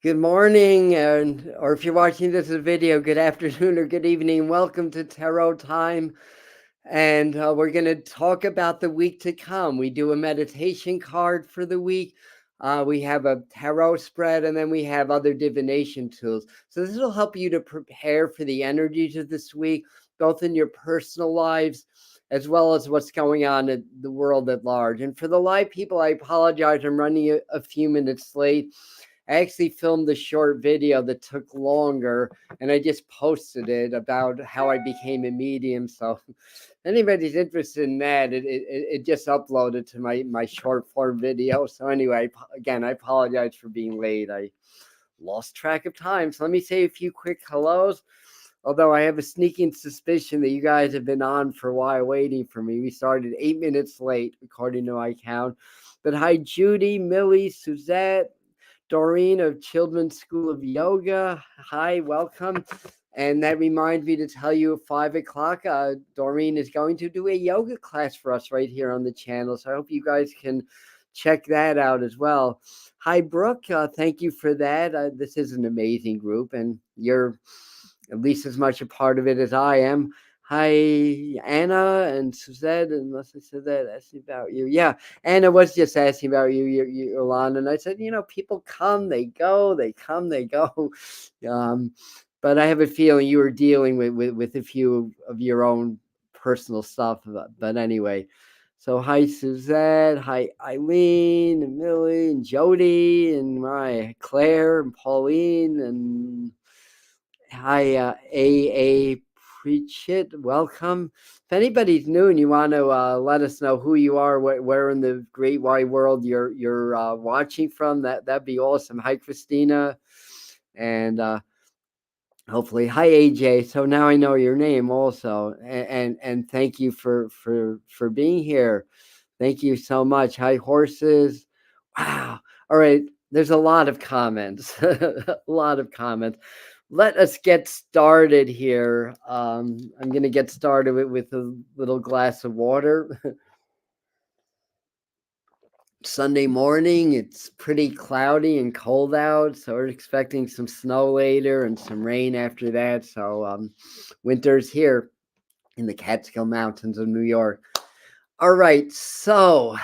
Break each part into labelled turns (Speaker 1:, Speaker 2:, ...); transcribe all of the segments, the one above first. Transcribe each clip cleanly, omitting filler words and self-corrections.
Speaker 1: Good morning, or if you're watching this as a video, good afternoon or good evening. Welcome to Tarot Time. And we're going to talk about the week to come. We do a meditation card for the week. We have a tarot spread, and then we have other divination tools. So this will help you to prepare for the energies of this week, both in your personal lives as well as what's going on in the world at large. And for the live people, I apologize. I'm running a few minutes late. I actually filmed a short video that took longer, and I just posted it about how I became a medium. So anybody's interested in that, it just uploaded to my short form video. So anyway, again, I apologize for being late. I lost track of time. So let me say a few quick hellos. Although I have a sneaking suspicion that you guys have been on for a while waiting for me. We started 8 minutes late, according to my count. But hi, Judy, Millie, Suzette, Doreen of Children's School of Yoga. Hi, welcome. And that reminds me to tell you at 5 o'clock, Doreen is going to do a yoga class for us right here on the channel. So I hope you guys can check that out as well. Hi, Brooke. Thank you for that. This is an amazing group, and you're at least as much a part of it as I am. Hi, Anna and Suzette, unless I said that, asking about you. Yeah, Anna was just asking about you, Yolanda. And I said, people come, they go, they come, they go. But I have a feeling you were dealing with a few of your own personal stuff. But anyway, so hi, Suzette. Hi, Eileen and Millie and Jody and my Claire and Pauline and hi, A. Preach it. Welcome. If anybody's new and you want to let us know who you are, where in the great wide world you're watching from, that'd be awesome. Hi, Christina, and hopefully, hi, AJ. So now I know your name also, and thank you for being here. Thank you so much. Hi, horses. Wow. All right. There's a lot of comments. A lot of comments. Let us get started here. I'm going to get started with a little glass of water. Sunday morning, it's pretty cloudy and cold out, so we're expecting some snow later and some rain after that. So winter's here in the Catskill Mountains of New York. All right, so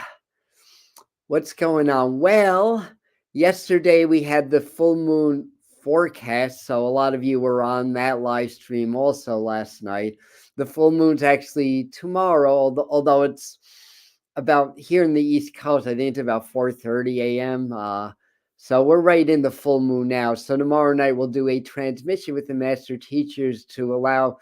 Speaker 1: what's going on? Well, yesterday we had the full moon forecast, so a lot of you were on that live stream also last night. The full moon's actually tomorrow, although it's about here in the East Coast, I think it's about 4:30 a.m. So we're right in the full moon now. So tomorrow night we'll do a transmission with the master teachers to allow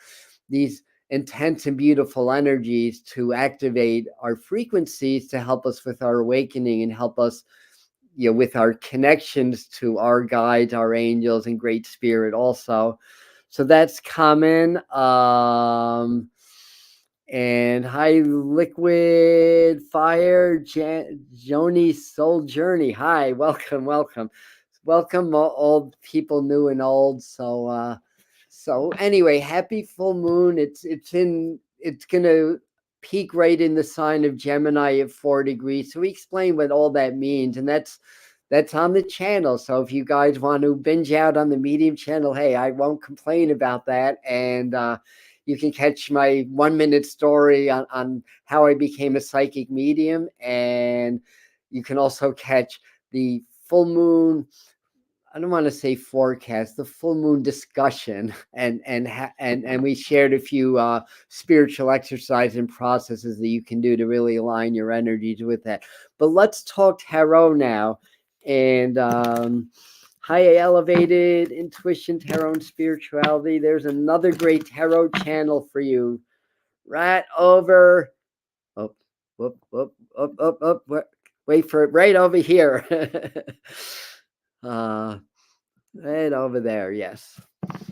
Speaker 1: these intense and beautiful energies to activate our frequencies to help us with our awakening and help us with our connections to our guides, our angels, and great spirit also. So that's common. And hi, Liquid Fire, Joni Soul Journey. Hi, welcome, all people new and old. So anyway, happy full moon. It's gonna peak right in the sign of Gemini at 4 degrees. So we explain what all that means, and that's on the channel. So if you guys want to binge out on the Medium channel, hey, I won't complain about that. And you can catch my 1 minute story on how I became a psychic medium. And you can also catch the full moon, I don't want to say forecast, the full moon discussion, and we shared a few spiritual exercises and processes that you can do to really align your energies with that. But let's talk tarot now, and hi, Elevated Intuition, Tarot, and Spirituality. There's another great tarot channel for you, right over. Up, up, up, up, up, up. Wait for it, right over here. Right over there, yes.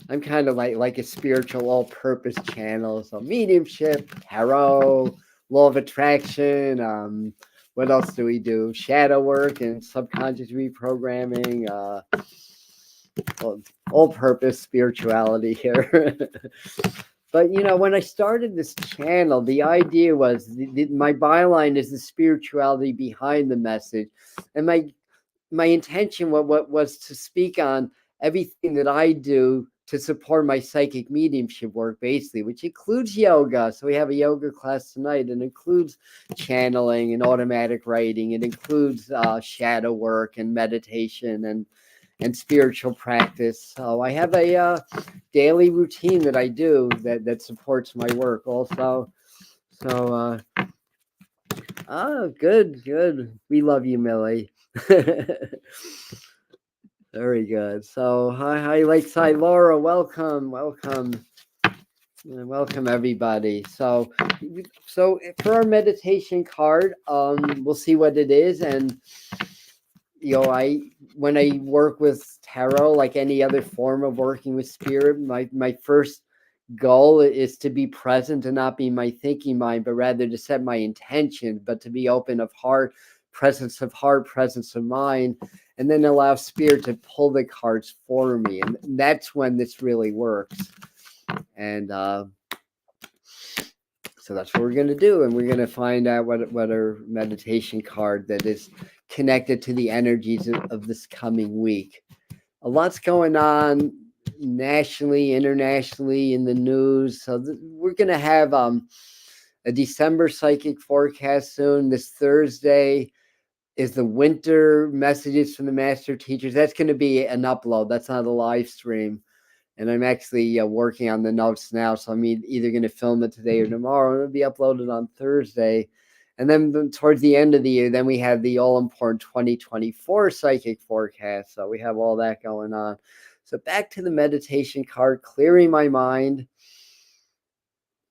Speaker 1: I'm kind of like a spiritual all-purpose channel. So mediumship, tarot, law of attraction. What else do we do? Shadow work and subconscious reprogramming. All-purpose spirituality here. But when I started this channel, the idea was my byline is the spirituality behind the message, and my intention what was to speak on everything that I do to support my psychic mediumship work, basically, which includes yoga. So we have a yoga class tonight. It includes channeling and automatic writing. It includes shadow work and meditation and spiritual practice. So I have a daily routine that I do that supports my work also. So good. We love you, Millie. Very good. So hi, Lakeside Laura. Welcome, welcome everybody. So for our meditation card, we'll see what it is, and when I work with tarot, like any other form of working with spirit, my first goal is to be present and not be my thinking mind, but rather to set my intention, but to be open of heart, presence of mind, and then allow spirit to pull the cards for me. And that's when this really works. And so that's what we're going to do. And we're going to find out what our meditation card that is connected to the energies of this coming week. A lot's going on nationally, internationally, in the news. So we're going to have a December psychic forecast soon. This Thursday is the winter messages from the master teachers. That's going to be an upload. That's not a live stream. And I'm actually working on the notes now. So I'm either going to film it today or tomorrow. It'll be uploaded on Thursday. And then towards the end of the year, then we have the all-important 2024 psychic forecast. So we have all that going on. So back to the meditation card, clearing my mind.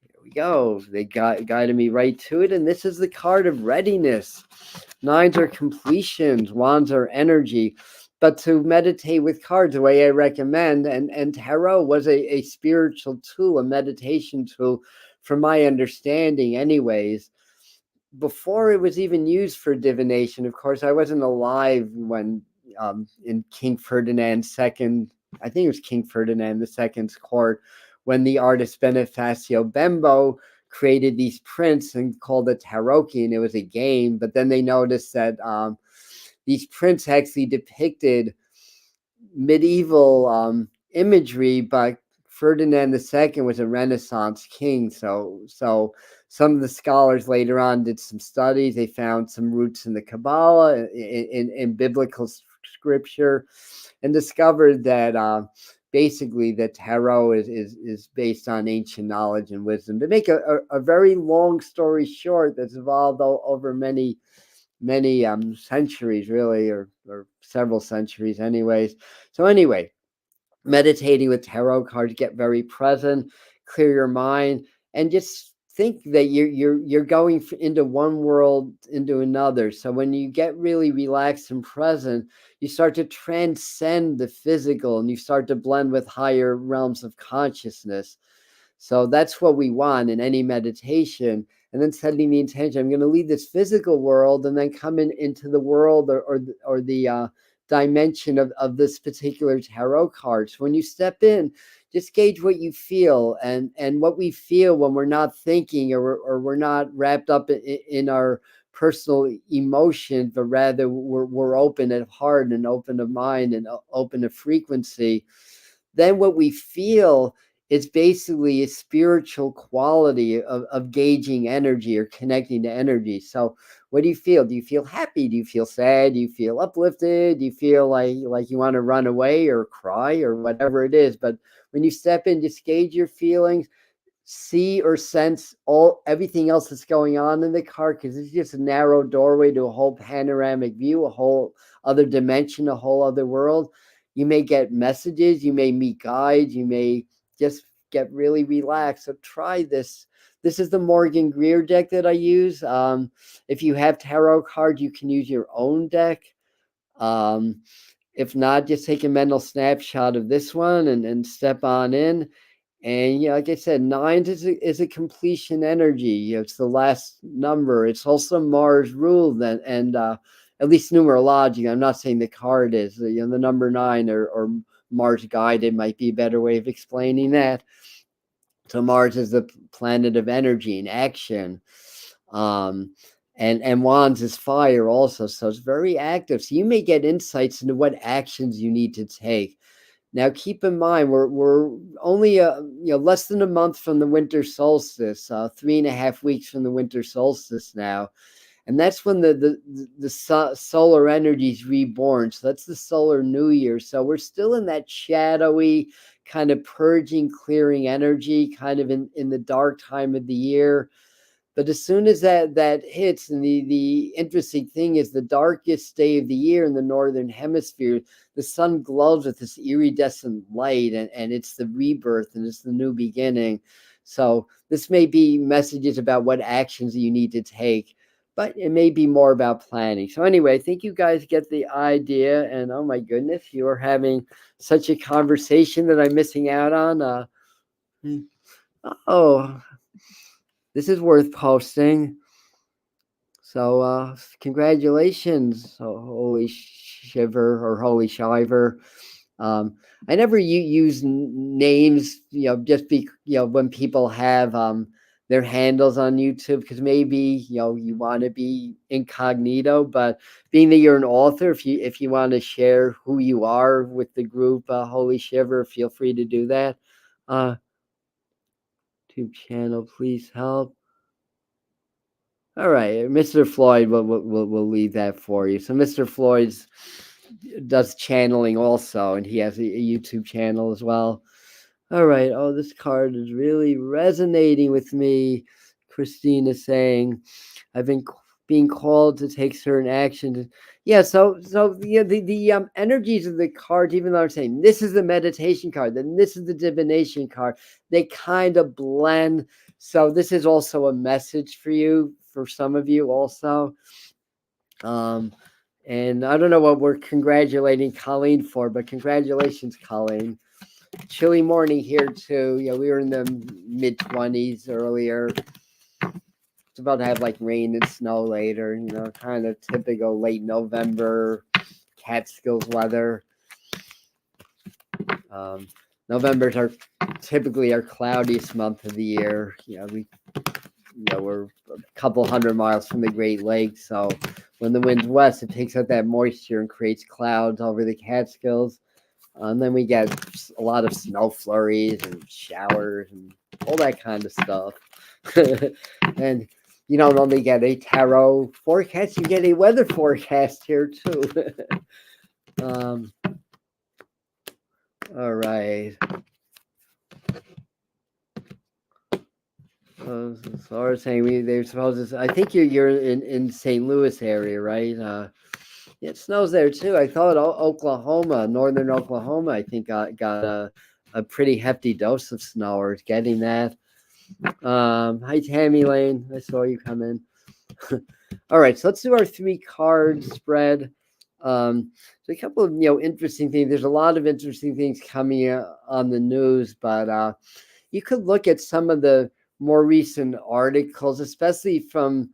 Speaker 1: Here we go. They guided me right to it. And this is the card of readiness. Nines are completions. Wands are energy. But to meditate with cards, the way I recommend, and tarot was a spiritual tool, a meditation tool, from my understanding anyways. Before it was even used for divination, of course, I wasn't alive when in King Ferdinand II, I think it was King Ferdinand II's court, when the artist Bonifacio Bembo created these prints and called it tarocchi, and it was a game. But then they noticed that these prints actually depicted medieval imagery, but Ferdinand II was a Renaissance king. So some of the scholars later on did some studies. They found some roots in the Kabbalah, in biblical scripture, and discovered that basically the tarot is based on ancient knowledge and wisdom. To make a very long story short, that's evolved over many centuries, really, or several centuries anyways. So anyway, meditating with tarot cards, get very present, clear your mind, and just think that you're going into one world into another. So when you get really relaxed and present, you start to transcend the physical and you start to blend with higher realms of consciousness. So that's what we want in any meditation. And then setting the intention, I'm going to leave this physical world and then come into the world or the dimension of this particular tarot card. So when you step in, just gauge what you feel and what we feel when we're not thinking or we're not wrapped up in our personal emotions, but rather we're open at heart and open of mind and open of frequency. Then what we feel is basically a spiritual quality of gauging energy or connecting to energy. So what do you feel? Do you feel happy? Do you feel sad? Do you feel uplifted? Do you feel like you want to run away or cry or whatever it is? But when you step in, just gauge your feelings, see or sense everything else that's going on in the car, because it's just a narrow doorway to a whole panoramic view, a whole other dimension, a whole other world. You may get messages, you may meet guides, you may just get really relaxed. So try this. This is the Morgan Greer deck that I use. If you have tarot cards, you can use your own deck. If not, just take a mental snapshot of this one and step on in. And like I said, nines is a completion energy. It's the last number. It's also Mars ruled, and at least numerology. I'm not saying the card is. The number 9 or Mars guided might be a better way of explaining that. So Mars is the planet of energy and action. and wands is fire also, so it's very active. So you may get insights into what actions you need to take. Now, keep in mind, we're only less than a month from the winter solstice, 3.5 weeks from the winter solstice now, and that's when the solar energy is reborn. So that's the solar new year. So we're still in that shadowy kind of purging, clearing energy, kind of in the dark time of the year. But as soon as that hits, and the interesting thing is the darkest day of the year in the northern hemisphere, the sun glows with this iridescent light, and it's the rebirth and it's the new beginning. So this may be messages about what actions you need to take, but it may be more about planning. So anyway, I think you guys get the idea. And oh my goodness, you are having such a conversation that I'm missing out on. Oh, this is worth posting. So congratulations, Holy Shiver or Holy Shiver. I never use names, just when people have their handles on YouTube, because maybe you want to be incognito. But being that you're an author, if you want to share who you are with the group, Holy Shiver, feel free to do that. YouTube channel, please help. All right, Mr. Floyd, we'll leave that for you. So Mr. Floyd's does channeling also, and he has a YouTube channel as well. All right. Oh, this card is really resonating with me. Christine is saying, I've been being called to take certain actions. Yeah. So the energies of the cards, even though I'm saying this is the meditation card, then this is the divination card, they kind of blend. So this is also a message for you, for some of you also. And I don't know what we're congratulating Colleen for, but congratulations, Colleen. Chilly morning here too. We were in the mid-20s earlier. It's about to have like rain and snow later, kind of typical late November Catskills weather. November's typically our cloudiest month of the year. We're a couple hundred miles from the Great Lakes, so when the wind's west, it takes out that moisture and creates clouds over the Catskills. And then we get a lot of snow flurries and showers and all that kind of stuff. And you don't only get a tarot forecast, you get a weather forecast here too. All right. So I was saying they're supposed to. I think you're in St. Louis area, right? It snows there too. I thought Oklahoma, northern Oklahoma, I think got a pretty hefty dose of snow, or is getting that. Hi Tammy Lane, I saw you come in. All right, so let's do our 3 card spread. So a couple of interesting things. There's a lot of interesting things coming on the news, but you could look at some of the more recent articles, especially from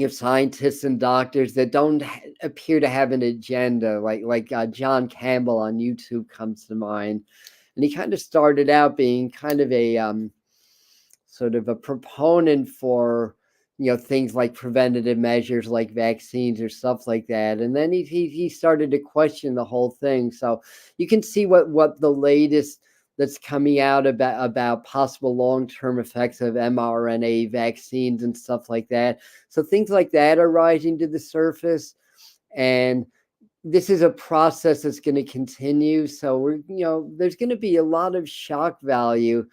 Speaker 1: scientists and doctors that don't appear to have an agenda, like John Campbell on YouTube comes to mind. And he kind of started out being kind of a sort of a proponent for things like preventative measures like vaccines or stuff like that, and then he started to question the whole thing. So you can see what the latest that's coming out about possible long-term effects of mRNA vaccines and stuff like that. So things like that are rising to the surface, and this is a process that's going to continue. So there's going to be a lot of shock value.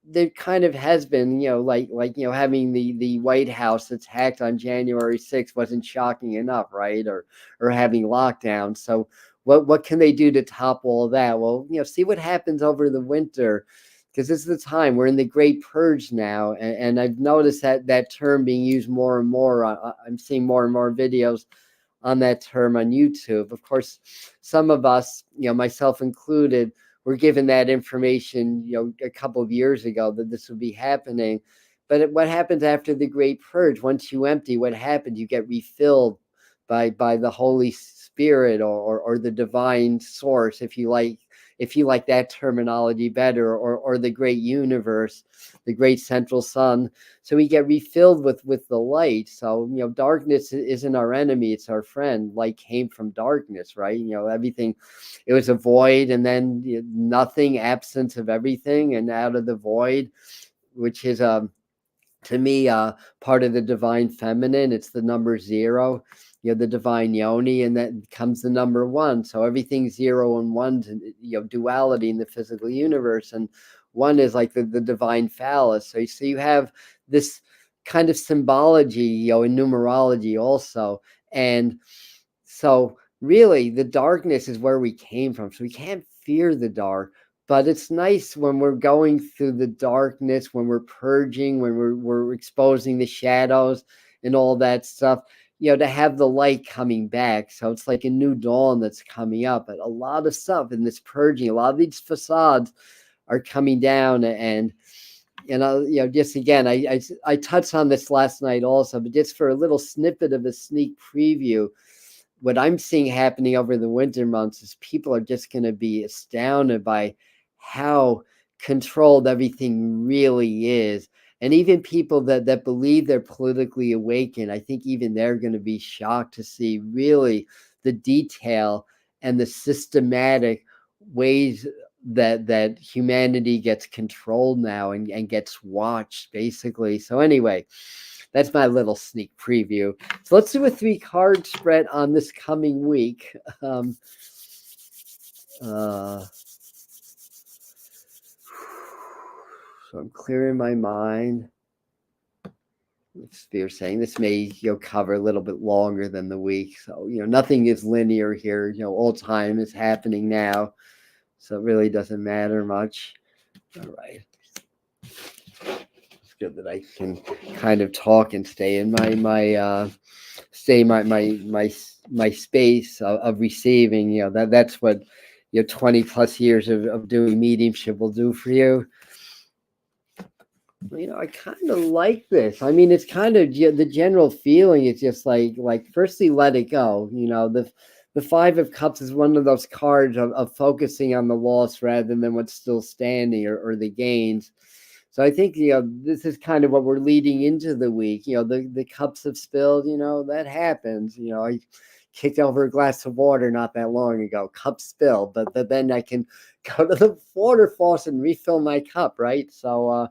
Speaker 1: There kind of has been, like having the White House attacked on January 6th wasn't shocking enough, right? Or having lockdown. So what can they do to top all that? Well, see what happens over the winter, because this is the time we're in the Great Purge now, and I've noticed that term being used more and more. I'm seeing more and more videos on that term on YouTube. Of course, some of us, myself included, were given that information, a couple of years ago that this would be happening. But what happens after the Great Purge? Once you empty, what happens? You get refilled by the Holy Spirit or the divine source, if you like. if you like that terminology better, or the great universe, the great central sun. So we get refilled with the light. So, darkness isn't our enemy, it's our friend. Light came from darkness, right? Everything, it was a void, and then nothing, absence of everything, and out of the void, which is to me, part of the divine feminine. It's the number zero, the divine yoni, and that comes the number one. So everything's zero and one, duality in the physical universe. And one is like the divine phallus. So you have this kind of symbology, in numerology also. And so really the darkness is where we came from. So we can't fear the dark. But it's nice when we're going through the darkness, when we're purging, when we're exposing the shadows and all that stuff, to have the light coming back. So it's like a new dawn that's coming up. But a lot of stuff in this purging, a lot of these facades are coming down. And just again, I touched on this last night also, but just for a little snippet of a sneak preview, what I'm seeing happening over the winter months is people are just going to be astounded by how controlled everything really is. And even people that believe they're politically awakened, I think even they're going to be shocked to see really the detail and the systematic ways that humanity gets controlled now and gets watched, basically. So anyway, that's my little sneak preview. So let's do a 3-card spread on this coming week. So I'm clearing my mind. They're saying this may cover a little bit longer than the week. So nothing is linear here. All time is happening now, so it really doesn't matter much. All right. It's good that I can kind of talk and stay in my space of receiving. That's what 20 plus years of doing mediumship will do for you. I kind of like this. I mean, it's kind of the general feeling is just like firstly, let it go. The 5 of Cups is one of those cards of focusing on the loss rather than what's still standing or the gains. So I think, this is kind of what we're leading into the week. The cups have spilled, that happens. I kicked over a glass of water not that long ago, cup spilled, but then I can go to the water faucet and refill my cup, right? So,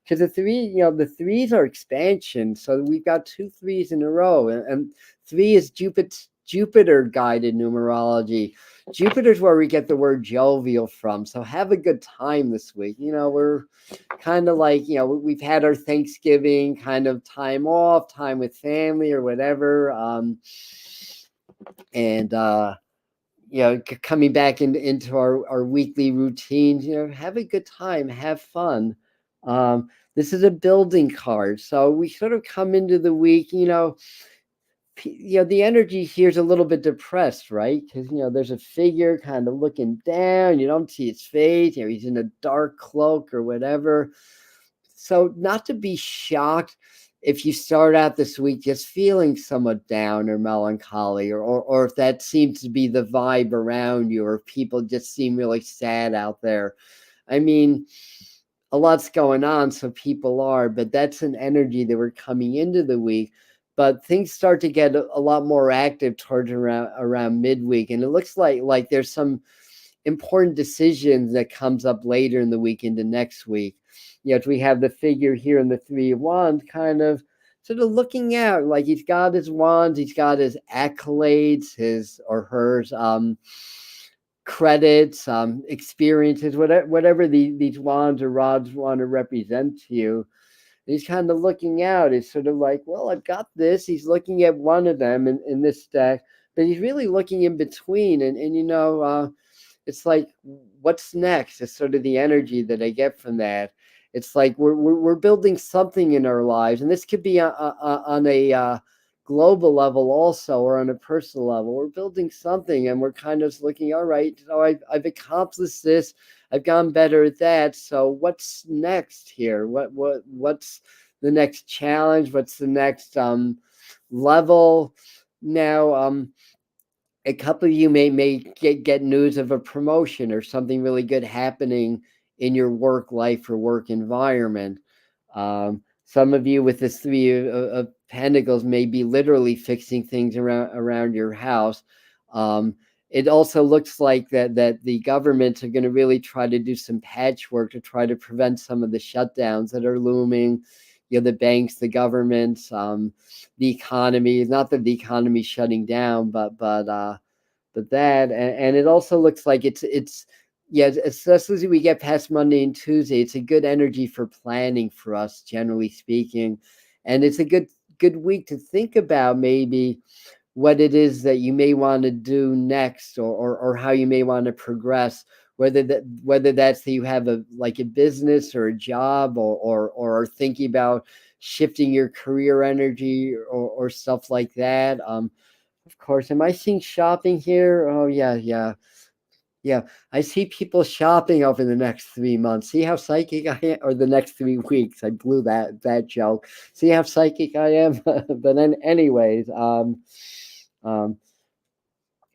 Speaker 1: because the 3, the 3s are expansion. So we've got 2 3s in a row, and 3 is Jupiter guided numerology. Jupiter's where we get the word jovial from. So have a good time this week. We're kind of like, we've had our Thanksgiving kind of time off, time with family or whatever. Coming back into our weekly routines, have a good time, have fun. This is a building card. So we sort of come into the week, the energy here is a little bit depressed, right? Because there's a figure kind of looking down. You don't see his face. He's in a dark cloak or whatever. So not to be shocked if you start out this week just feeling somewhat down or melancholy, or if that seems to be the vibe around you, or if people just seem really sad out there. I mean, a lot's going on, so people are, but that's an energy that we're coming into the week. But things start to get a lot more active towards around midweek, and it looks like there's some important decisions that comes up later in the week into next week. We have the figure here in the 3 of Wands, kind of sort of looking out, like he's got his wands, he's got his accolades, his or hers credits, experiences, whatever these wands or rods want to represent to you. He's kind of looking out. It's sort of like, well, I've got this. He's looking at one of them in this deck, but he's really looking in between. And it's like, what's next? It's sort of the energy that I get from that. It's like we're building something in our lives, and this could be on a global level also, or on a personal level. We're building something, and we're kind of looking, all right, so I've accomplished this. I've gone better at that. So what's next here? What's the next challenge? What's the next level? Now, a couple of you may get news of a promotion or something really good happening in your work life or work environment. Some of you with this three of pentacles may be literally fixing things around your house. Um, it also looks like that the governments are going to really try to do some patchwork to try to prevent some of the shutdowns that are looming. The banks, the governments, the economy. Not that the economy's shutting down, but that, and it also looks like it's yeah, especially as we get past Monday and Tuesday, it's a good energy for planning for us, generally speaking, and it's a good week to think about maybe what it is that you may want to do next, or how you may want to progress, whether that's that you have a like a business or a job, or are thinking about shifting your career energy, or stuff like that. Of course, am I seeing shopping here? Oh yeah, yeah. Yeah, I see people shopping over the next 3 months. See how psychic I am? Or the next 3 weeks. I blew that joke. See how psychic I am? But then anyways, um,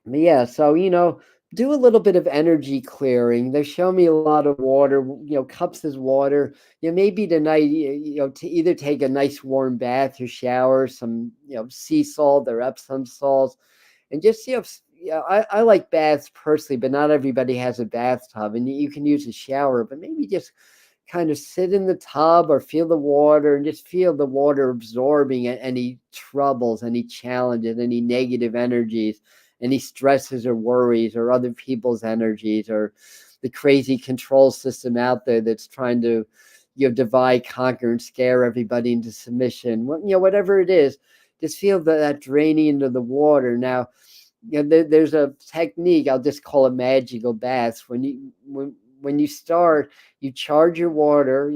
Speaker 1: yeah, so, do a little bit of energy clearing. They show me a lot of water, cups as water. Maybe tonight, to either take a nice warm bath or shower, some, sea salt or Epsom salts, and just yeah, I like baths personally, but not everybody has a bathtub, and you can use a shower, but maybe just kind of sit in the tub or feel the water and just feel the water absorbing any troubles, any challenges, any negative energies, any stresses or worries, or other people's energies, or the crazy control system out there that's trying to divide, conquer, and scare everybody into submission. Whatever it is, just feel that draining into the water. Now, there's a technique. I'll just call it magical baths. When you start, you charge your water.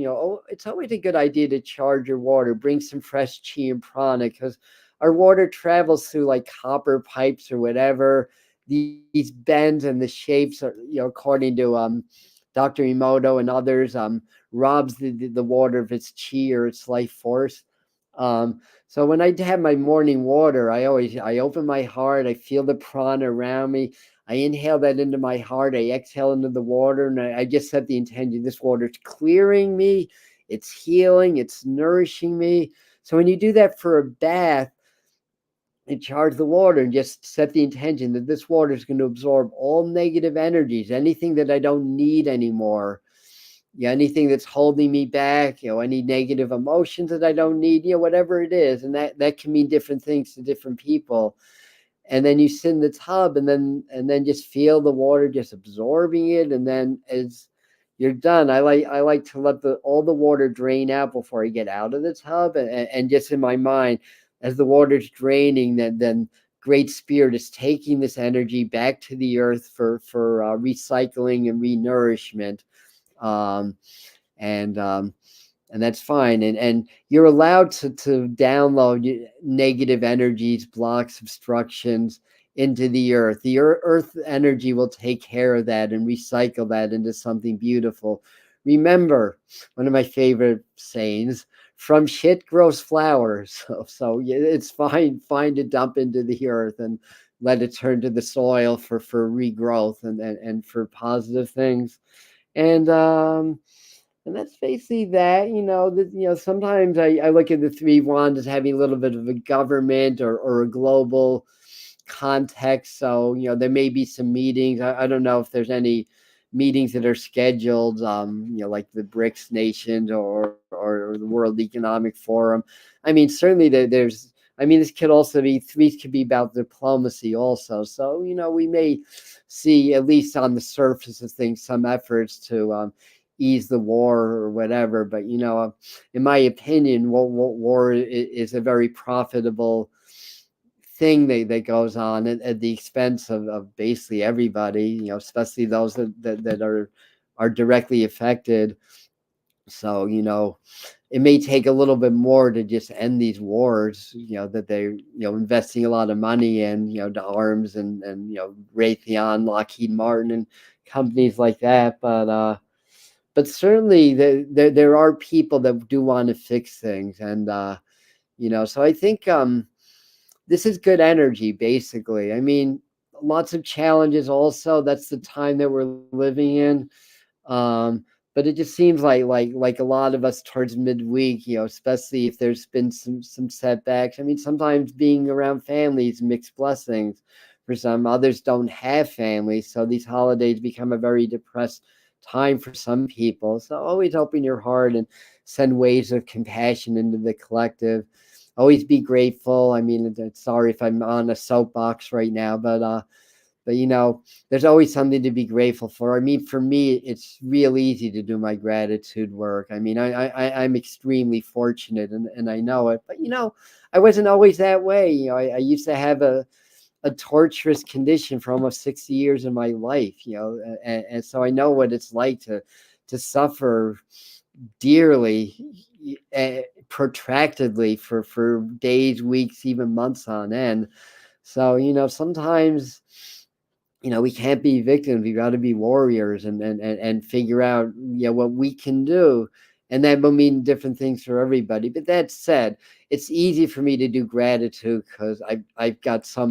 Speaker 1: It's always a good idea to charge your water. Bring some fresh chi and prana, because our water travels through like copper pipes or whatever. These bends and the shapes are, according to Dr. Emoto and others, robs the water of its chi or its life force. So when I have my morning water, I open my heart, I feel the prana around me. I inhale that into my heart, I exhale into the water, and I just set the intention. This water is clearing me, it's healing, it's nourishing me. So when you do that for a bath, and charge the water and just set the intention that this water is going to absorb all negative energies, anything that I don't need anymore. Yeah, anything that's holding me back, any negative emotions that I don't need, whatever it is. And that can mean different things to different people. And then you sit in the tub, and then just feel the water just absorbing it. And then as you're done, I like to let all the water drain out before I get out of the tub. And just in my mind, as the water's draining, then Great Spirit is taking this energy back to the earth for recycling and renourishment. Um, and and that's fine. And you're allowed to download negative energies, blocks, obstructions into the earth. The earth energy will take care of that and recycle that into something beautiful. Remember, one of my favorite sayings: "From shit grows flowers." So yeah, it's fine to dump into the earth and let it turn to the soil for regrowth and for positive things. And that's basically that. Sometimes I look at the three wands as having a little bit of a government or a global context. So, there may be some meetings. I don't know if there's any meetings that are scheduled, like the BRICS nations or the World Economic Forum. I mean, certainly this could also be, threes could be about diplomacy also. So, we may see, at least on the surface of things, some efforts to ease the war or whatever. But, in my opinion, war is a very profitable thing that goes on at the expense of basically everybody, especially those that are directly affected. So, it may take a little bit more to just end these wars, that they're, investing a lot of money in, to arms and Raytheon, Lockheed Martin, and companies like that. But certainly there are people that do want to fix things. And, so I think this is good energy, basically. I mean, lots of challenges also. That's the time that we're living in. Um, but it just seems like a lot of us towards midweek, especially if there's been some setbacks. I mean, sometimes being around families, mixed blessings. For some, others don't have families, so these holidays become a very depressed time for some people. So always open your heart and send waves of compassion into the collective. Always be grateful. I mean, sorry if I'm on a soapbox right now, but there's always something to be grateful for. I mean, for me, it's real easy to do my gratitude work. I mean, I'm extremely fortunate, and I know it. But I wasn't always that way. I used to have a torturous condition for almost 60 years of my life. And so I know what it's like to suffer dearly, protractedly for days, weeks, even months on end. So sometimes we can't be victims. We got to be warriors and figure out what we can do, and that will mean different things for everybody. But that said, it's easy for me to do gratitude because I've got so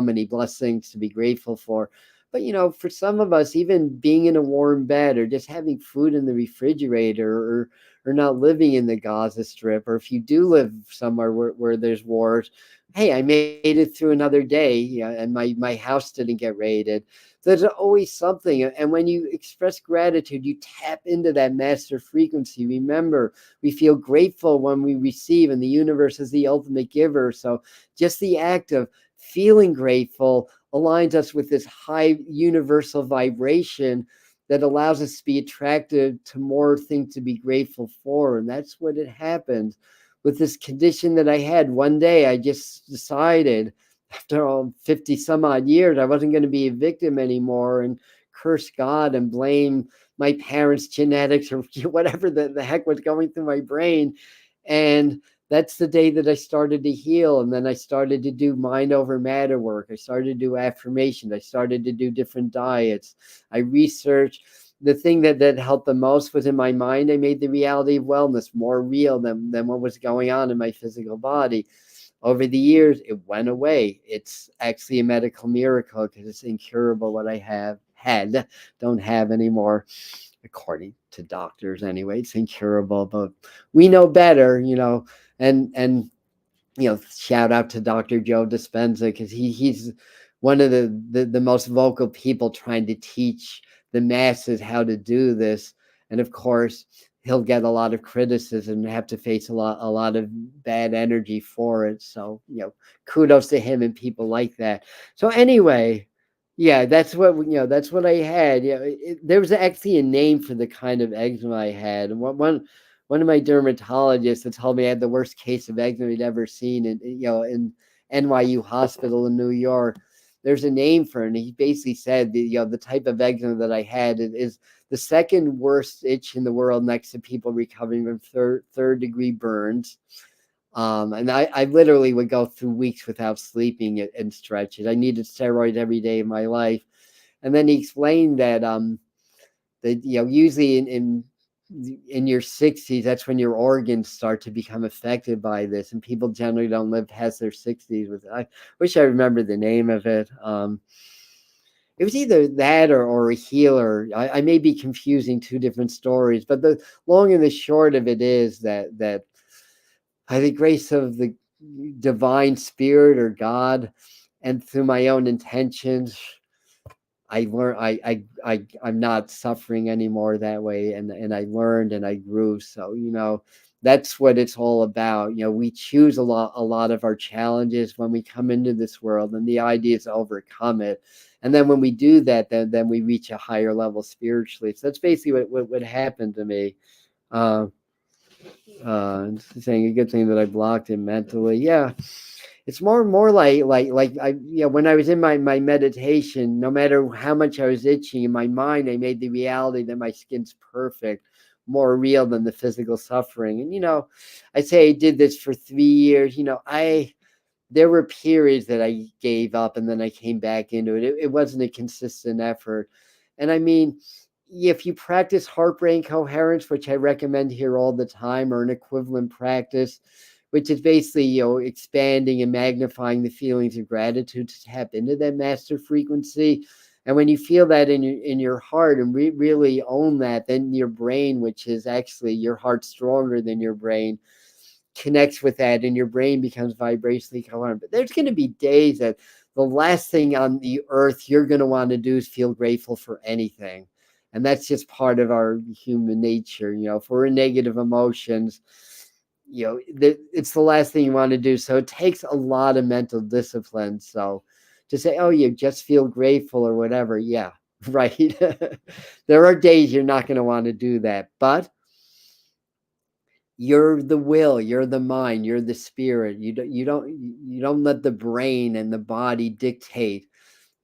Speaker 1: many blessings to be grateful for. But for some of us, even being in a warm bed or just having food in the refrigerator or not living in the Gaza Strip, or if you do live somewhere where there's wars, hey, I made it through another day, and my house didn't get raided. There's always something. And when you express gratitude, you tap into that master frequency. Remember, we feel grateful when we receive, and the universe is the ultimate giver. So just the act of feeling grateful aligns us with this high universal vibration that allows us to be attracted to more things to be grateful for. And that's what it happens with this condition that I had. One day I just decided, after all 50 some odd years, I wasn't going to be a victim anymore and curse God and blame my parents' genetics or whatever the heck was going through my brain. And that's the day that I started to heal. And then I started to do mind over matter work. I started to do affirmations. I started to do different diets. I researched. The thing that helped the most was in my mind. I made the reality of wellness more real than what was going on in my physical body. Over the years, it went away. It's actually a medical miracle because it's incurable what I don't have anymore, according to doctors anyway. It's incurable, but we know better, and shout out to Dr. Joe Dispenza because he's one of the most vocal people trying to teach the masses how to do this. And of course, he'll get a lot of criticism and have to face a lot of bad energy for it. So, kudos to him and people like that. So anyway, yeah, that's what I had. There was actually a name for the kind of eczema I had. And one of my dermatologists had told me I had the worst case of eczema he'd ever seen in NYU Hospital in New York. There's a name for it, and he basically said the type of eczema that I had is the second worst itch in the world, next to people recovering from third degree burns. And I literally would go through weeks without sleeping and stretches. I needed steroids every day of my life. And then he explained that usually in your 60s, that's when your organs start to become affected by this, and people generally don't live past their 60s. I wish I remember the name of it. It was either that or a healer. I may be confusing two different stories, but the long and the short of it is that by the grace of the divine spirit or God, and through my own intentions, I learned I'm not suffering anymore that way, and I learned and I grew. So that's what it's all about. We choose a lot of our challenges when we come into this world, and the idea is to overcome it. And then when we do that, then we reach a higher level spiritually. So that's basically what happened to me. Uh, Saying a good thing that I blocked him mentally. Yeah, it's more like I when I was in my meditation, no matter how much I was itching in my mind, I made the reality that my skin's perfect more real than the physical suffering. And I say I did this for 3 years. There were periods that I gave up and then I came back into it. It wasn't a consistent effort. And I mean, if you practice heart brain coherence, which I recommend here all the time, or an equivalent practice, which is basically, expanding and magnifying the feelings of gratitude to tap into that master frequency. And when you feel that in your heart and really own that, then your brain, which is actually your heart stronger than your brain, connects with that, and your brain becomes vibrationally coherent. But there's going to be days that the last thing on the earth you're going to want to do is feel grateful for anything. And that's just part of our human nature. If we're in negative emotions, it's the last thing you want to do. So it takes a lot of mental discipline. So to say, oh, you just feel grateful or whatever. Yeah, right. There are days you're not going to want to do that, but you're the will, you're the mind, you're the spirit. You don't let the brain and the body dictate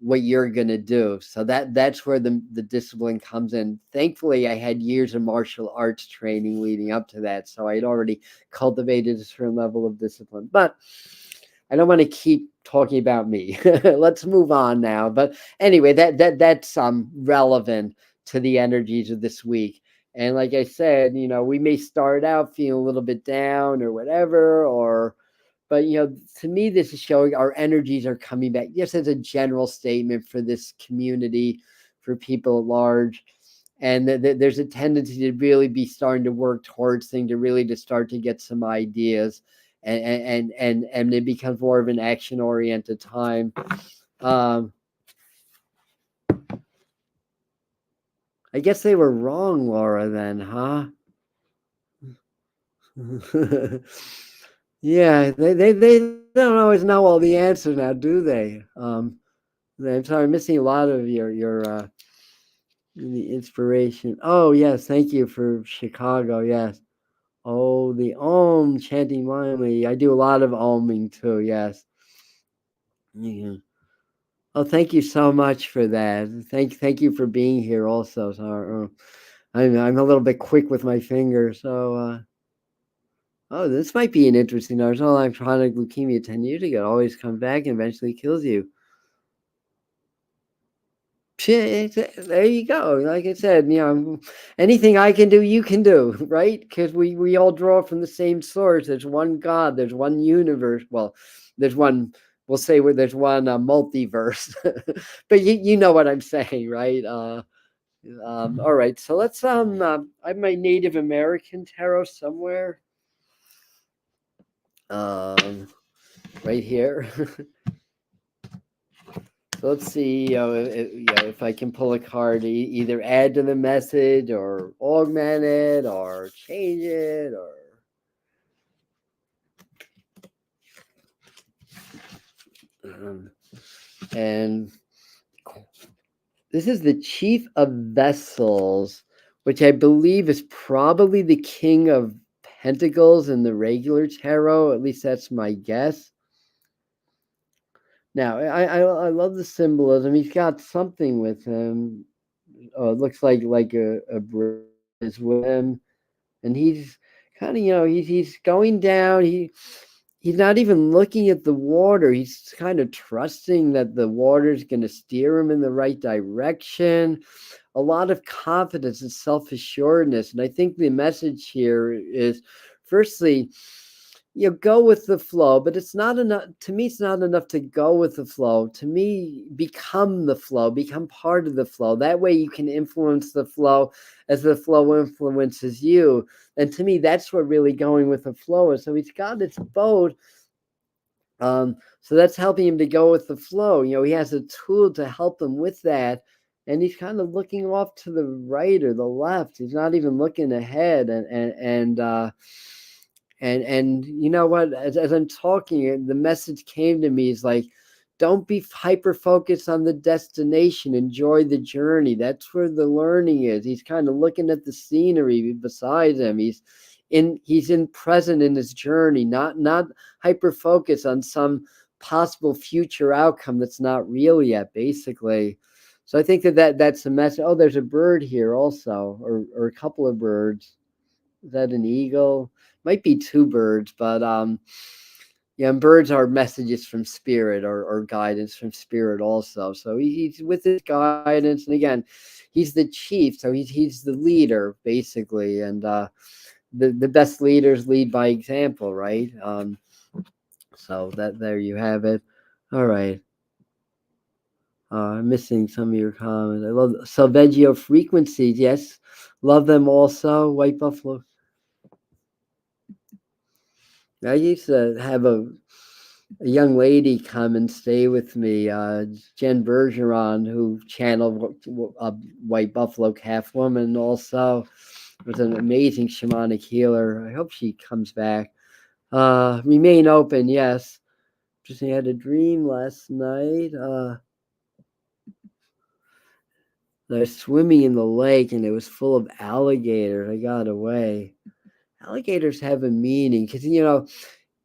Speaker 1: what you're going to do. So that's where the discipline comes in. Thankfully, I had years of martial arts training leading up to that, so I'd already cultivated a certain level of discipline. But I don't want to keep talking about me. Let's move on now. But anyway, that's relevant to the energies of this week. And like I said, we may start out feeling a little bit down or whatever, but to me, this is showing our energies are coming back. Just as a general statement for this community, for people at large, and there's a tendency to really be starting to work towards things, to start to get some ideas, and it becomes more of an action oriented time. I guess they were wrong, Laura, then, huh? Yeah, they don't always know all the answers now, do they? I'm sorry, I'm missing a lot of your the inspiration. Oh yes, thank you for Chicago. Yes. Oh, the Om chanting mindfully. I do a lot of Oming too. Yes. Yeah. Oh, thank you so much for that. Thank you for being here. Also, so I'm a little bit quick with my fingers. So, oh, this might be an interesting article. Oh, I'm chronic leukemia 10 years ago. Always comes back and eventually kills you. There you go. Like I said, anything I can do, you can do, right? Because we all draw from the same source. There's one God. There's one universe. Well, there's one. We'll say where there's one multiverse, but you know what I'm saying, right? All right. So let's I have my Native American tarot somewhere. Right here. So let's see, if I can pull a card, either add to the message or augment it or change it and this is the Chief of Vessels, which I believe is probably the King of Pentacles in the regular tarot. At least that's my guess. Now, I love the symbolism. He's got something with him. It looks like a bridge with him, and he's kind of he's going down. He's not even looking at the water. He's kind of trusting that the water is going to steer him in the right direction. A lot of confidence and self-assuredness, and I think the message here is, firstly, go with the flow, but it's not enough. To me, it's not enough to go with the flow. To me, become the flow, become part of the flow. That way you can influence the flow as the flow influences you. And to me, that's what really going with the flow is. So he's got his boat. So that's helping him to go with the flow. He has a tool to help him with that. And he's kind of looking off to the right or the left. He's not even looking ahead. And you know what? As I'm talking, the message came to me is like, don't be hyper focused on the destination. Enjoy the journey. That's where the learning is. He's kind of looking at the scenery beside him. He's in present in his journey, not hyper focused on some possible future outcome that's not real yet, basically. So I think that's the message. Oh, there's a bird here also, or a couple of birds. Is that an eagle? Might be two birds, but yeah, and birds are messages from spirit or guidance from spirit also. So he's with his guidance, and again, he's the chief, so he's the leader basically, and the best leaders lead by example, right? So that there you have it. All right. I'm missing some of your comments. I love Salveggio frequencies. Yes, love them also. White Buffalo. I used to have a young lady come and stay with me, Jen Bergeron, who channeled White Buffalo Calf Woman also. Was an amazing shamanic healer. I hope she comes back. Remain open, yes. Just had a dream last night. I was swimming in the lake and it was full of alligators. I got away. Alligators have a meaning because,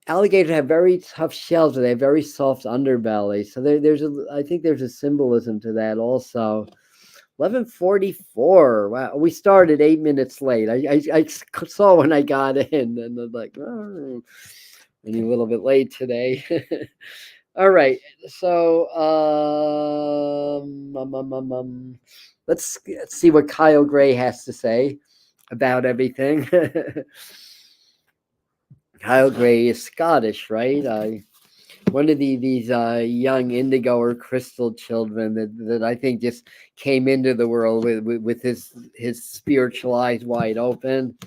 Speaker 1: alligators have very tough shells, but they have very soft underbelly. So I think there's a symbolism to that also. 11:44. Wow, we started 8 minutes late. I saw when I got in, and I'm like, oh, maybe a little bit late today. All right, so let's see what Kyle Gray has to say about everything. Kyle Gray is Scottish, right? One of these young indigo or crystal children that I think just came into the world with his spiritual eyes wide open.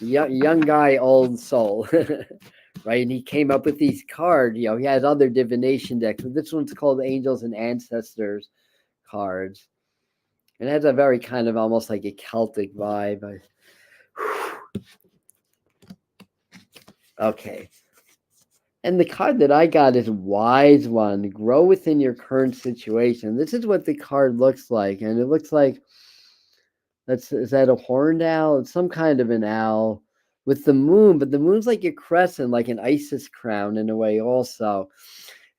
Speaker 1: Young guy, old soul, right? And he came up with these cards. He has other divination decks, but this one's called Angels and Ancestors cards. It has a very kind of almost like a Celtic vibe. Okay. And the card that I got is Wise One. Grow within your current situation. This is what the card looks like. And it looks like, is that a horned owl? It's some kind of an owl with the moon, but the moon's like a crescent, like an Isis crown in a way also.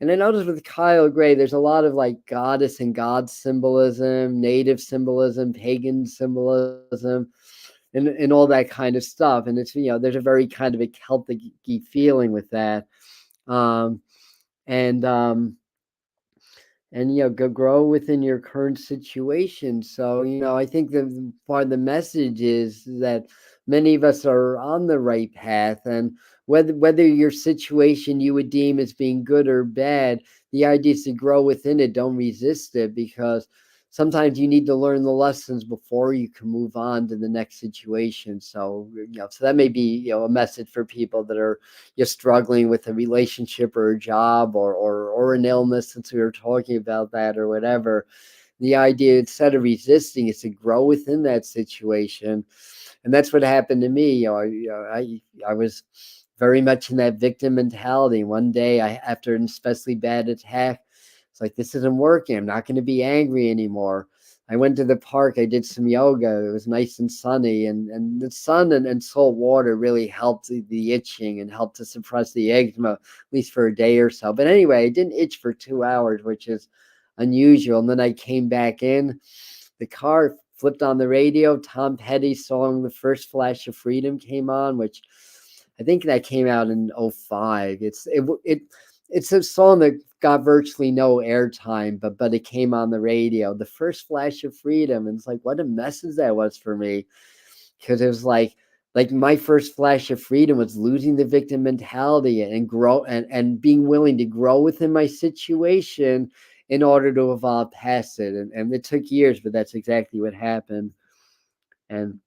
Speaker 1: And I noticed with Kyle Gray, there's a lot of like goddess and god symbolism, native symbolism, pagan symbolism, and all that kind of stuff. And it's, there's a very kind of a Celtic feeling with that. Um, and go grow within your current situation. So I think the part of the message is that many of us are on the right path, and whether your situation you would deem as being good or bad, the idea is to grow within it. Don't resist it, because sometimes you need to learn the lessons before you can move on to the next situation. So so that may be a message for people that are you're struggling with a relationship or a job or an illness, since we were talking about that, or whatever. The idea, instead of resisting, is to grow within that situation. And that's what happened to me. I was very much in that victim mentality. One day, after an especially bad attack, it's like, this isn't working. I'm not going to be angry anymore. I went to the park. I did some yoga. It was nice and sunny, and the sun and salt water really helped the itching and helped to suppress the eczema, at least for a day or so. But anyway, I didn't itch for 2 hours, which is unusual. And then I came back in. The car flipped on the radio. Tom Petty's song "The First Flash of Freedom" came on, which I think that came out in 05. It's a song that got virtually no airtime, but it came on the radio. The first flash of freedom. And it's like, what a message that was for me. Because it was like my first flash of freedom was losing the victim mentality and grow and being willing to grow within my situation in order to evolve past it. And it took years, but that's exactly what happened. And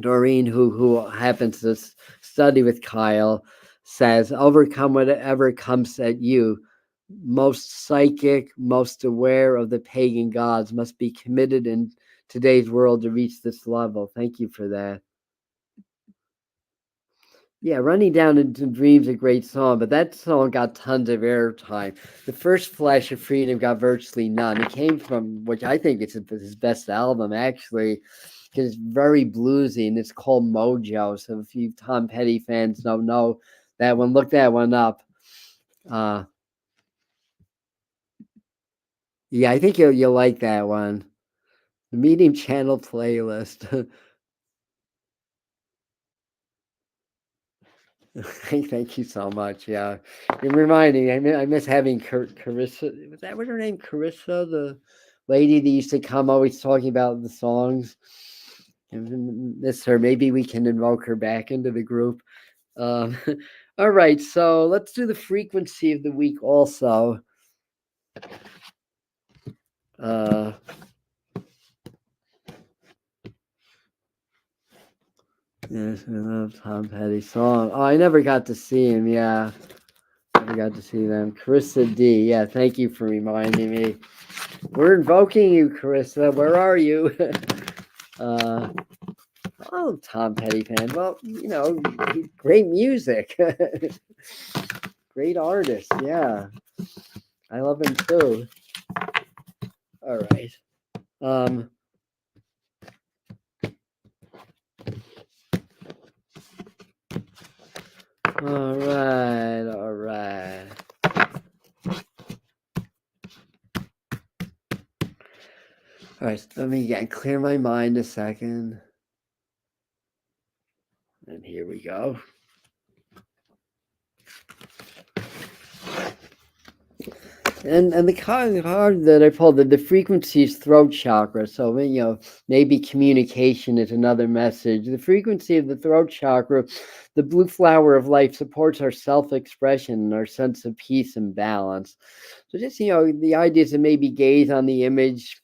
Speaker 1: Doreen, who happens to study with Kyle, says, overcome whatever comes at you. Most psychic, most aware of the pagan gods must be committed in today's world to reach this level. Thank you for that. Yeah, Running Down into Dreams, a great song, but that song got tons of airtime. The first Flash of Freedom got virtually none. It came from, which I think it's his best album, actually, because it's very bluesy, and it's called Mojo. So if you Tom Petty fans don't know that one, look that one up. Yeah, I think you'll like that one. The Medium Channel playlist. Thank you so much. Yeah, you're reminding me. I miss having Carissa. Was that what her name? Carissa, the lady that used to come always talking about the songs. Miss her. Maybe we can invoke her back into the group. Um, all right, so let's do the frequency of the week also. Yes, I love Tom Petty's song. Oh, I never got to see him. Yeah, never got to see them. Carissa D. Yeah, thank you for reminding me. We're invoking you, Carissa. Where are you? Oh, Tom Petty fan. Well, great music. Great artist. Yeah, I love him too. All right. All right. All right. All right. Let me clear my mind a second. And here we go. And the card that I pulled, the frequency is throat chakra. So maybe communication is another message. The frequency of the throat chakra, the blue flower of life, supports our self-expression and our sense of peace and balance. So just the idea is to maybe gaze on the image,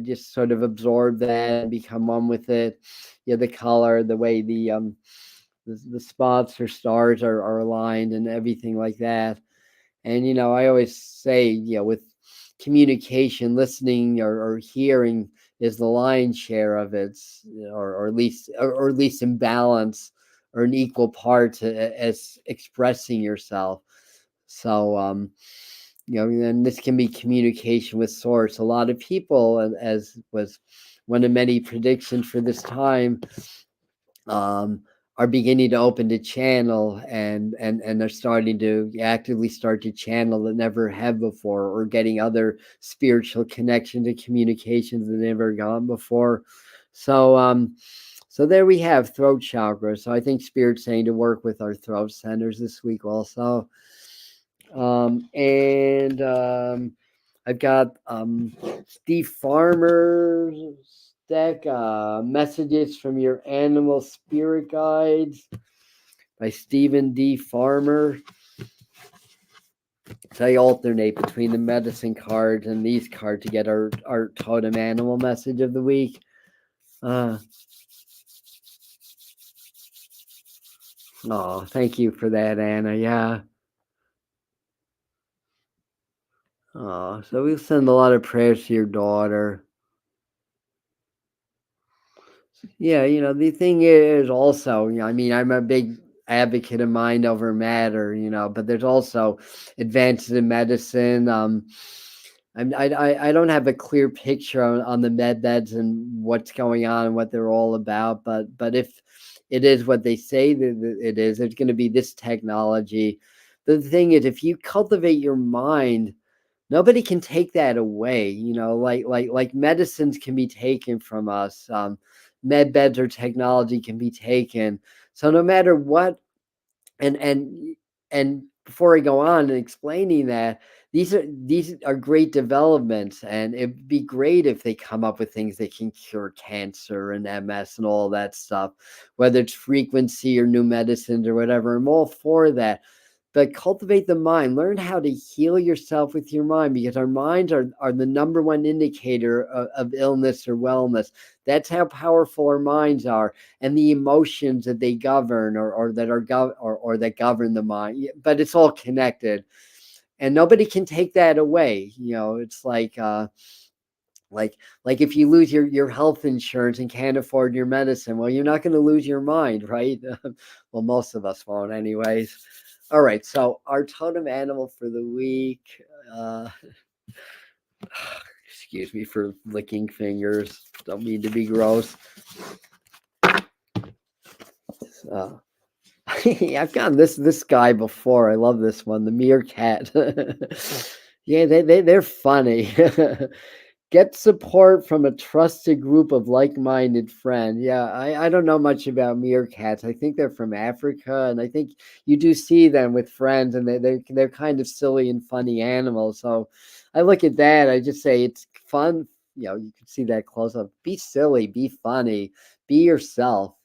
Speaker 1: just sort of absorb that and become one with it. The color, the way the spots or stars are aligned, and everything like that. And I always say, with communication, listening or hearing is the lion's share of it, or at least in balance or an equal part as expressing yourself. So and this can be communication with source. A lot of people, as was one of many predictions for this time, are beginning to open the channel and are starting to actively start to channel that never have before, or getting other spiritual connections and communications that never gone before. So there we have throat chakra. So I think Spirit's saying to work with our throat centers this week also. And I've got Steve Farmer's deck, Messages from Your Animal Spirit Guides by Stephen D. Farmer. So I alternate between the medicine cards and these cards to get our totem animal message of the week. Oh, thank you for that, Anna. Yeah. Oh, so we'll send a lot of prayers to your daughter. Yeah, the thing is also, I mean, I'm a big advocate of mind over matter, but there's also advances in medicine. I don't have a clear picture on the med beds and what's going on and what they're all about, but if it is what they say that it is, there's going to be this technology. The thing is, if you cultivate your mind, nobody can take that away. Like medicines can be taken from us. Med beds or technology can be taken. So no matter what, and before I go on and explaining that, these are great developments, and it'd be great if they come up with things that can cure cancer and MS and all that stuff, whether it's frequency or new medicines or whatever. I'm all for that. But cultivate the mind. Learn how to heal yourself with your mind, because our minds are the number one indicator of illness or wellness. That's how powerful our minds are, and the emotions that they govern, or that govern the mind. But it's all connected, and nobody can take that away. It's like if you lose your health insurance and can't afford your medicine, well, you're not going to lose your mind, right? Well, most of us won't anyways. All right, so our totem animal for the week, excuse me for licking fingers, don't mean to be gross. I've gotten this guy before. I love this one, the meerkat. Yeah, they're funny. Get support from a trusted group of like-minded friends. Yeah, I don't know much about meerkats. I think they're from Africa, and I think you do see them with friends, and they're kind of silly and funny animals. So I look at that, I just say it's fun. You can see that close up. Be silly, be funny, be yourself.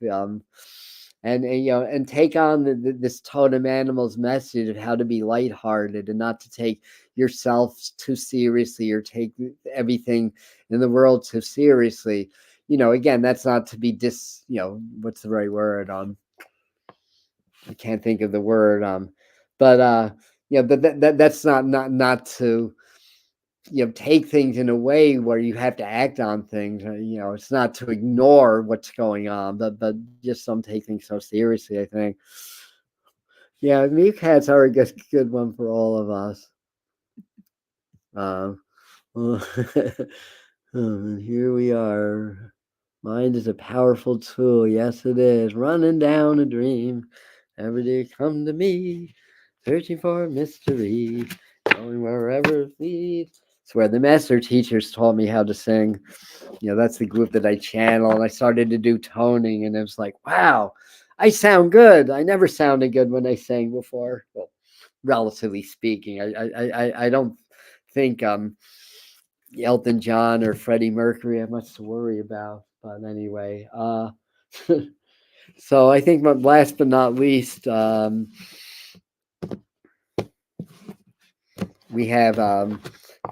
Speaker 1: And take on this totem animal's message of how to be lighthearted and not to take yourself too seriously or take everything in the world too seriously. Again, that's not to be what's the right word? I can't think of the word. But that's not to take things in a way where you have to act on things. It's not to ignore what's going on, but just don't take things so seriously, I think. Yeah, meerkats are a good one for all of us. Um, and here we are. Mind is a powerful tool. Yes, it is. Running down a dream. Every day come to me, searching for a mystery, going wherever it leads. It's where the master teachers taught me how to sing. That's the group that I channel, and I started to do toning, and it was like, wow, I sound good. I never sounded good when I sang before. Well, relatively speaking, I don't think Elton John or Freddie Mercury have much to worry about. But anyway, so I think last but not least, we have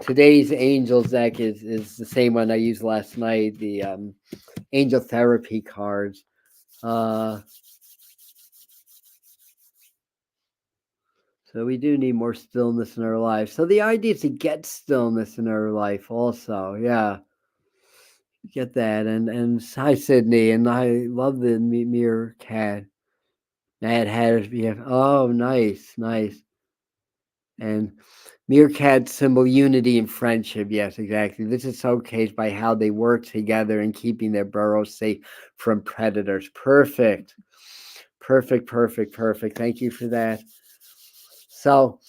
Speaker 1: today's angels deck is the same one I used last night, the angel therapy cards. So we do need more stillness in our life. So the idea is to get stillness in our life also. Yeah. Get that. And hi Sydney. And I love the mirror cat. Mad Hatters. Yeah. Oh, nice. And meerkat symbol unity and friendship. Yes, exactly. This is showcased by how they work together in keeping their burrows safe from predators. Perfect. Thank you for that. So,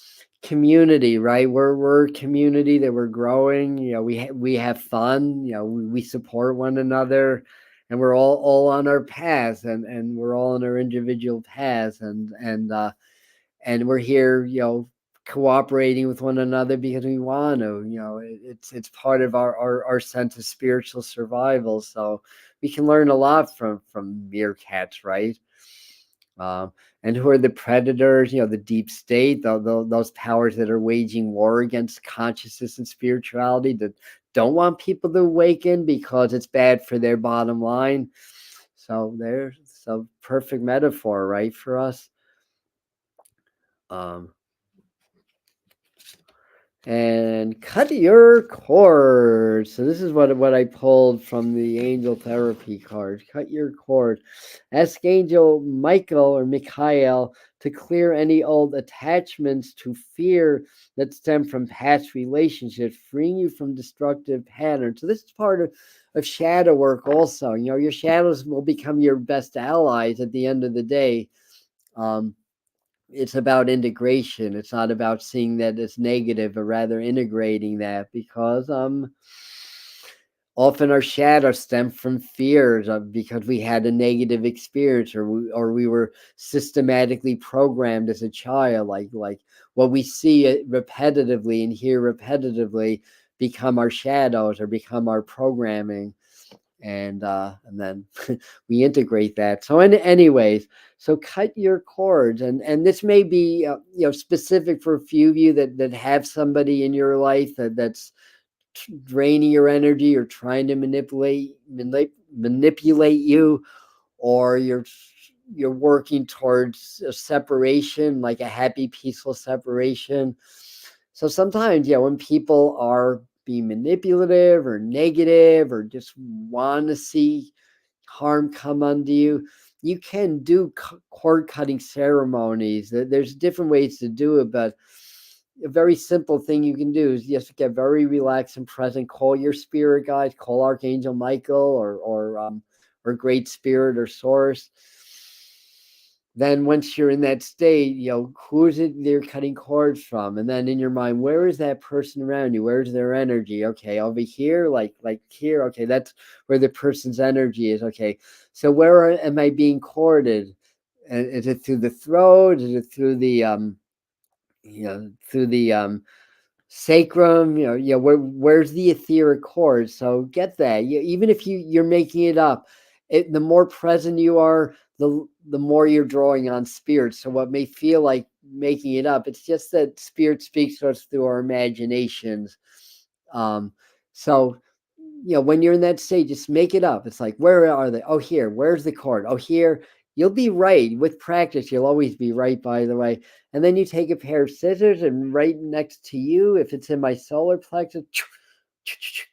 Speaker 1: community, right? We're a community that we're growing. We have fun. We support one another, and we're all on our paths, and we're all on our individual paths, and we're here, cooperating with one another because we want to. It's part of our sense of spiritual survival. So we can learn a lot from meerkats, right? And who are the predators? The deep state, those powers that are waging war against consciousness and spirituality, that don't want people to awaken because it's bad for their bottom line. So there's a perfect metaphor, right, for us. And cut your cord. So this is what I pulled from the angel therapy card. Cut your cord. Ask Angel Michael or Mikhail to clear any old attachments to fear that stem from past relationships, freeing you from destructive patterns. So this is part of shadow work also. Your shadows will become your best allies at the end of the day. It's about integration. It's not about seeing that as negative, but rather integrating that, because often our shadows stem from fears because we had a negative experience, or we were systematically programmed as a child, like what we see repetitively and hear repetitively become our shadows or become our programming. And then we integrate that. So anyways, so cut your cords, and this may be specific for a few of you that have somebody in your life that's draining your energy or trying to manipulate you, or you're working towards a separation, like a happy, peaceful separation. So sometimes, when people are being manipulative or negative or just want to see harm come unto you, you can do cord cutting ceremonies. There's different ways to do it, but a very simple thing you can do is just get very relaxed and present. Call your spirit guides, call Archangel Michael or Great Spirit or Source. Then once you're in that state, who is it they're cutting cords from? And then in your mind, where is that person around you? Where's their energy? Okay, over here, like here. Okay, that's where the person's energy is. Okay, so where am I being corded? And is it through the throat? Is it through the through the sacrum? Where's the etheric cord? So get that. Even if you're making it up, the more present you are, the more you're drawing on spirit. So what may feel like making it up, it's just that spirit speaks to us through our imaginations. So when you're in that state, just make it up. It's like, where are they? Oh, here. Where's the cord? Oh, here. You'll be right. With practice, you'll always be right, by the way. And then you take a pair of scissors, and right next to you, if it's in my solar plexus,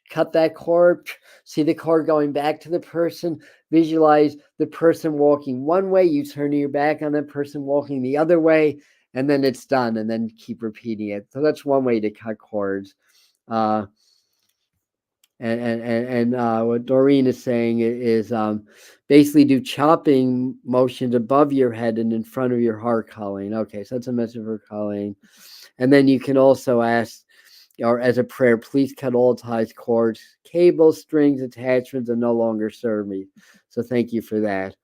Speaker 1: cut that cord. See the cord going back to the person. Visualize the person walking one way, you turn your back on that person walking the other way, and then it's done, and then keep repeating it. So that's one way to cut cords. And what Doreen is saying is basically do chopping motions above your head and in front of your heart, Colleen. Okay, so that's a message for Colleen. And then you can also ask, or as a prayer, please cut all ties, cords, cables, strings, attachments that no longer serve me. So thank you for that.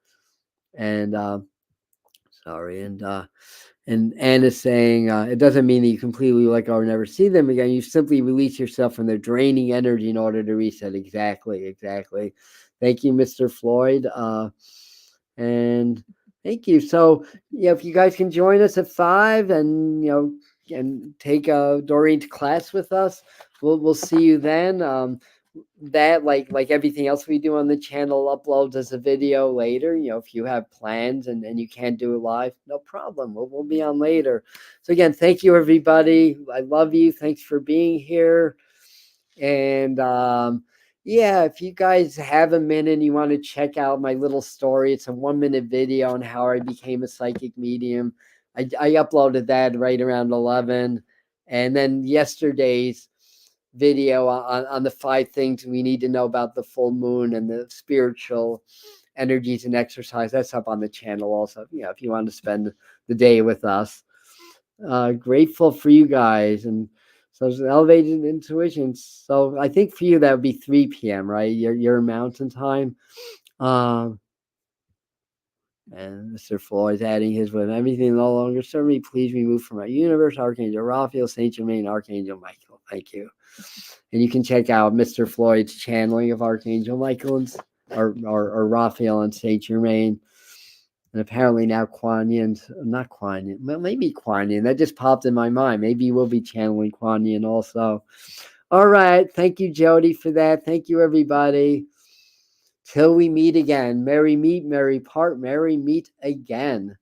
Speaker 1: And and Anna's saying, it doesn't mean that you completely let go or never see them again. You simply release yourself from their draining energy in order to reset. Exactly. Thank you, Mr. Floyd. And thank you. So, if you guys can join us at 5 and, and take Doreen to class with us, we'll see you then. That like everything else we do on the channel uploads as a video later. If you have plans and you can't do it live, no problem, we'll be on later. So again, thank you, everybody. I love you. Thanks for being here. And if you guys have a minute and you want to check out my little story, it's a 1-minute video on how I became a psychic medium. I uploaded that right around 11, and then yesterday's video on the 5 things we need to know about the full moon and the spiritual energies and exercise. That's up on the channel also. If you want to spend the day with us. Grateful for you guys. And so it's elevated intuition. So I think for you that would be 3 p.m., right? Your mountain time. And Mr. Floyd's adding his with everything no longer serve me. Please remove from my universe, Archangel Raphael, Saint Germain, Archangel Michael. Thank you. And you can check out Mr. Floyd's channeling of Archangel Michael or Raphael and Saint Germain. And apparently now Kuan Yin, not Kuan Yin, maybe Kuan Yin. That just popped in my mind. Maybe we'll be channeling Kuan Yin also. All right. Thank you, Jody, for that. Thank you, everybody. Till we meet again. Merry meet, merry part, merry meet again.